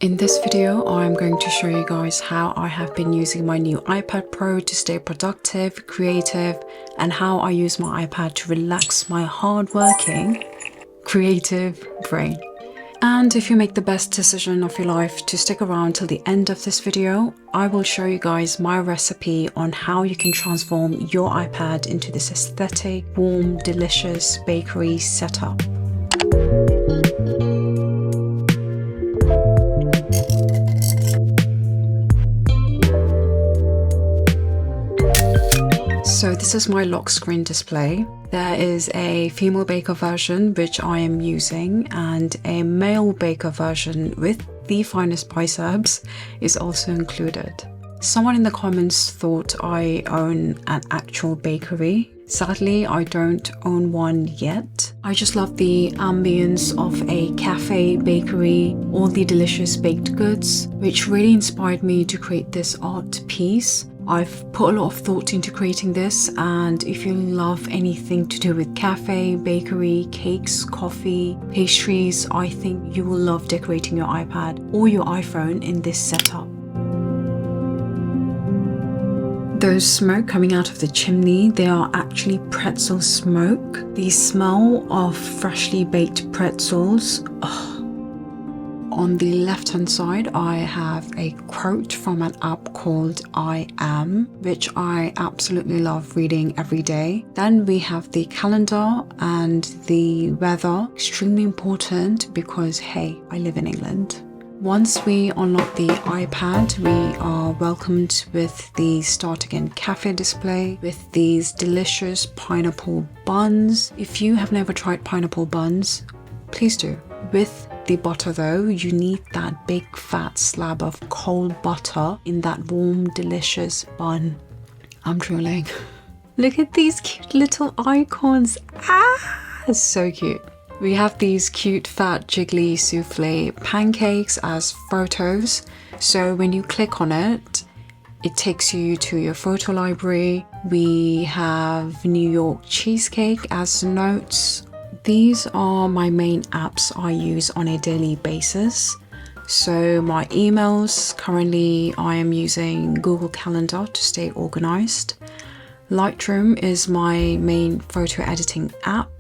In this video, I'm going to show you guys how I have been using my new iPad Pro to stay productive, creative, and how I use my iPad to relax my hard-working, creative brain. And if you make the best decision of your life to stick around till the end of this video, I will show you guys my recipe on how you can transform your iPad into this aesthetic, warm, delicious bakery setup. So this is my lock screen display. There is a female baker version which I am using, and a male baker version with the finest biceps is also included. Someone in the comments thought I own an actual bakery. Sadly, I don't own one yet. I just love the ambience of a cafe bakery, all the delicious baked goods, which really inspired me to create this art piece. I've put a lot of thought into creating this, and if you love anything to do with cafe, bakery, cakes, coffee, pastries, I think you will love decorating your iPad or your iPhone in this setup. Those smoke coming out of the chimney, they are actually pretzel smoke. The smell of freshly baked pretzels. On the left hand side, I have a quote from an app called I Am, which I absolutely love reading every day. Then we have the calendar and the weather, extremely important because hey, I live in England. Once we unlock the iPad, we are welcomed with the Start Again Cafe display with these delicious pineapple buns. If you have never tried pineapple buns, please do. With the butter though, you need that big fat slab of cold butter in that warm, delicious bun. I'm drooling. Look at these cute little icons. So cute. We have these cute fat jiggly souffle pancakes as photos. So when you click on it, it takes you to your photo library. We have New York cheesecake as notes. These are my main apps I use on a daily basis. So my emails, currently I am using Google Calendar to stay organized. Lightroom is my main photo editing app.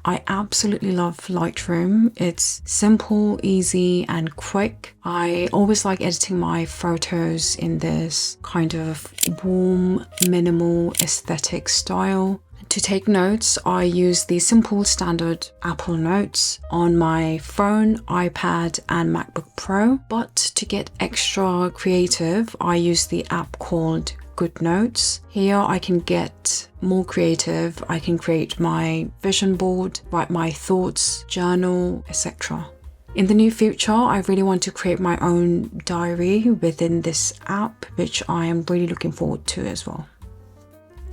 I absolutely love Lightroom. It's simple, easy, and quick. I always like editing my photos in this kind of warm, minimal aesthetic style. To take notes, I use the simple standard Apple Notes on my phone, iPad, and MacBook Pro. But to get extra creative, I use the app called Good Notes. Here I can get more creative. I can create my vision board, write my thoughts, journal, etc. In the near future, I really want to create my own diary within this app, which I am really looking forward to as well.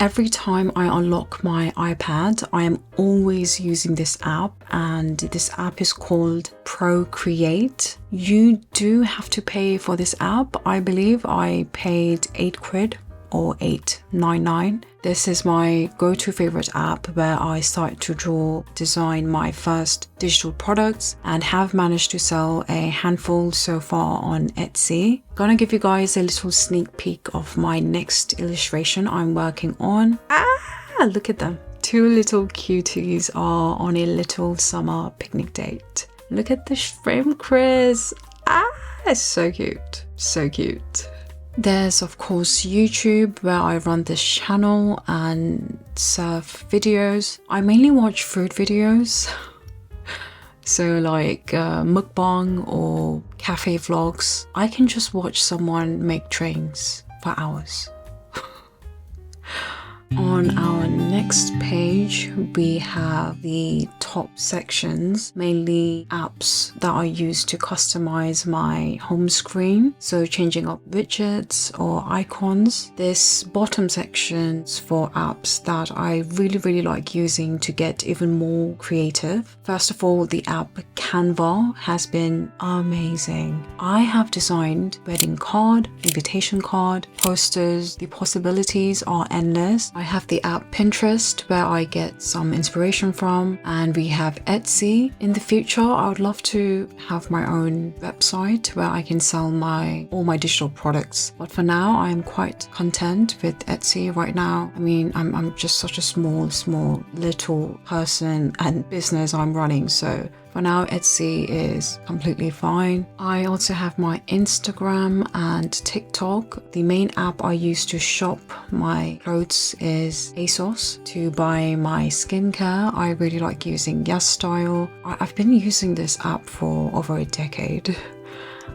Every time I unlock my iPad, I am always using this app, and this app is called Procreate. You do have to pay for this app. I believe I paid £8 or £8.99. This is my go-to favorite app where I start to draw, design my first digital products, and have managed to sell a handful so far on Etsy. Gonna give you guys a little sneak peek of my next illustration I'm working on. Look at them. Two little cuties are on a little summer picnic date. Look at the shrimp Chris. It's so cute. So cute. There's of course YouTube, where I run this channel and surf videos. I mainly watch food videos. So like mukbang or cafe vlogs. I can just watch someone make trains for hours. On our next page, we have the top sections, mainly apps that I use to customize my home screen. So changing up widgets or icons. This bottom section's for apps that I really like using to get even more creative. First of all, the app Canva has been amazing. I have designed wedding card, invitation card, posters. The possibilities are endless. I have the app Pinterest where I get some inspiration from, and we have Etsy. In the future, I would love to have my own website where I can sell all my digital products. But for now, I'm quite content with Etsy right now. I mean, I'm just such a small little person and business I'm running, so for now, Etsy is completely fine. I also have my Instagram and TikTok. The main app I use to shop my clothes is ASOS. To buy my skincare, I really like using YesStyle. I've been using this app for over a decade.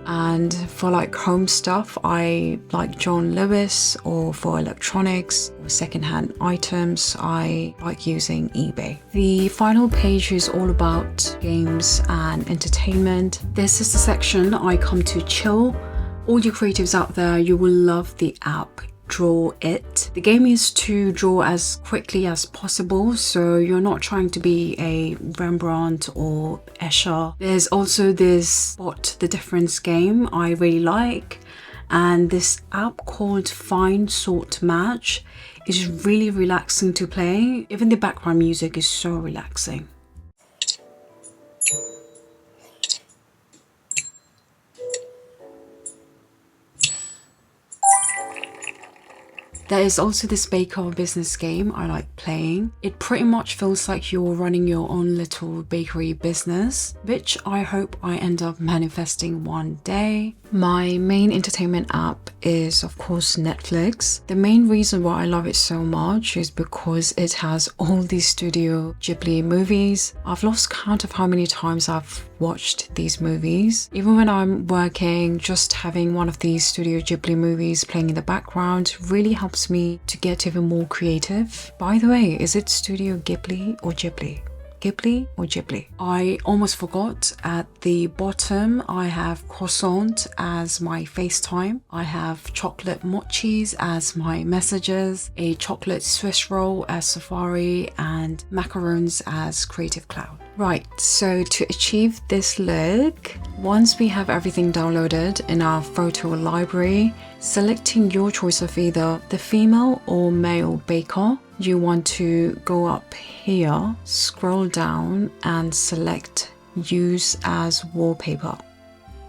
And for like home stuff, I like John Lewis, or for electronics or secondhand items, I like using eBay. The final page is all about games and entertainment. This is the section I come to chill. All you creatives out there, you will love the app Draw It. The game is to draw as quickly as possible, so you're not trying to be a Rembrandt or Escher. There's also this Spot the Difference game I really like, and this app called Find Sort Match is really relaxing to play. Even the background music is so relaxing. There is also this baker business game I like playing. It pretty much feels like you're running your own little bakery business, which I hope I end up manifesting one day. My main entertainment app is of course Netflix. The main reason why I love it so much is because it has all these Studio Ghibli movies. I've lost count of how many times I've watched these movies. Even when I'm working, just having one of these Studio Ghibli movies playing in the background really helps me to get even more creative. By the way, is it Studio Ghibli or Ghibli? Ghibli or Ghibli? I almost forgot. At the bottom, I have croissant as my FaceTime. I have chocolate mochis as my messages, a chocolate Swiss roll as Safari, and macarons as Creative Cloud. Right, so to achieve this look, once we have everything downloaded in our photo library, selecting your choice of either the female or male baker, you want to go up here, scroll down and select Use as Wallpaper.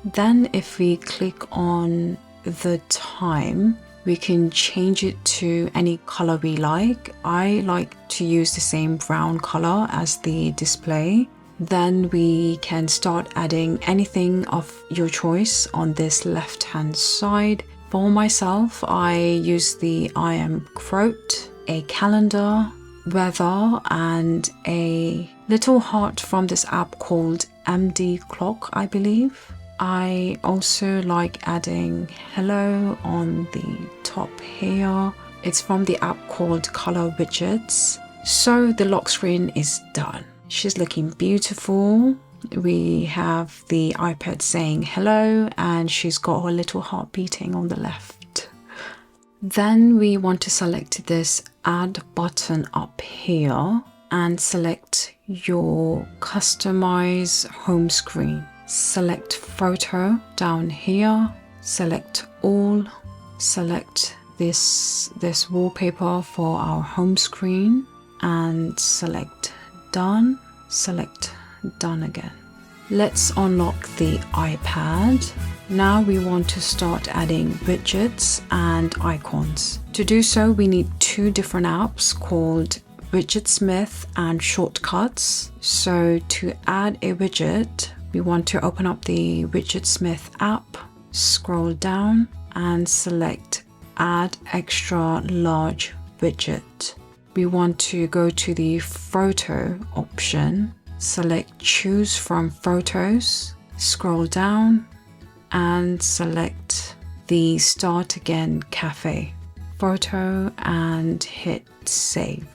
Then if we click on the time, we can change it to any color we like. I like to use the same brown color as the display. Then we can start adding anything of your choice on this left hand side. For myself, I use the I am quote, a calendar, weather, and a little heart from this app called MD Clock, I believe. I also like adding hello on the top here. It's from the app called Color Widgets. So the lock screen is done. She's looking beautiful. We have the iPad saying hello, and she's got her little heart beating on the left. Then we want to select this add button up here and select your customize home screen. Select photo down here, select all, select this wallpaper for our home screen, and select done, select done again. Let's unlock the iPad. Now we want to start adding widgets and icons. To do so, we need two different apps called Widgetsmith and Shortcuts. So to add a widget, we want to open up the Widgetsmith app, scroll down and select Add Extra Large Widget. We want to go to the photo option, select Choose from Photos, scroll down and select the Start Again Cafe photo and hit Save.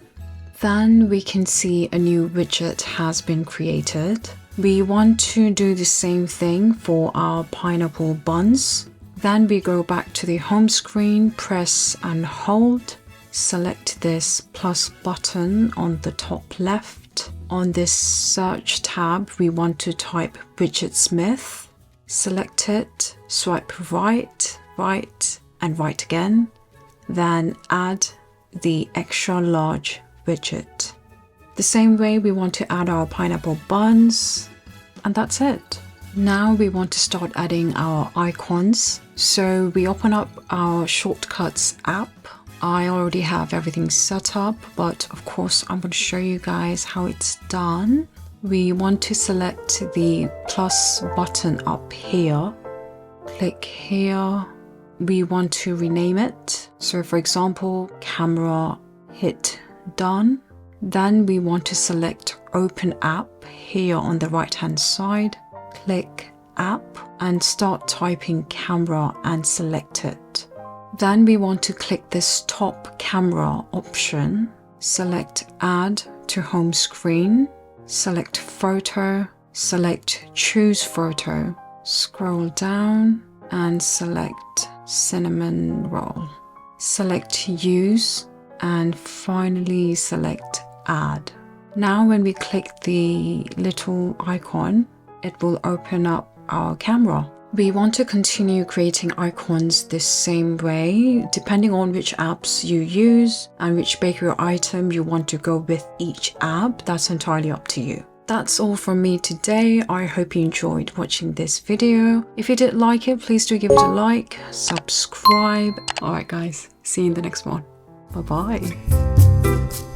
Then we can see a new widget has been created. We want to do the same thing for our pineapple buns. Then we go back to the home screen, press and hold, select this plus button on the top left. On this search tab, we want to type Widgetsmith, select it, swipe right, right and right again, then add the extra large widget. The same way we want to add our pineapple buns, and that's it. Now we want to start adding our icons. So we open up our shortcuts app. I already have everything set up, but of course I'm going to show you guys how it's done. We want to select the plus button up here. Click here. We want to rename it. So for example, camera, hit done. Then we want to select open app here on the right hand side. Click app and start typing camera and select it. Then we want to click this top camera option. Select add to home screen. Select photo. Select choose photo. Scroll down and select cinnamon roll. Select use and finally select add. Now when we click the little icon, it will open up our camera. We want to continue creating icons this same way, depending on which apps you use and which bakery item you want to go with each app. That's entirely up to you. That's all from me today. I hope you enjoyed watching this video. If you did like it, please do give it a like, subscribe. Alright guys, see you in the next one. Bye bye.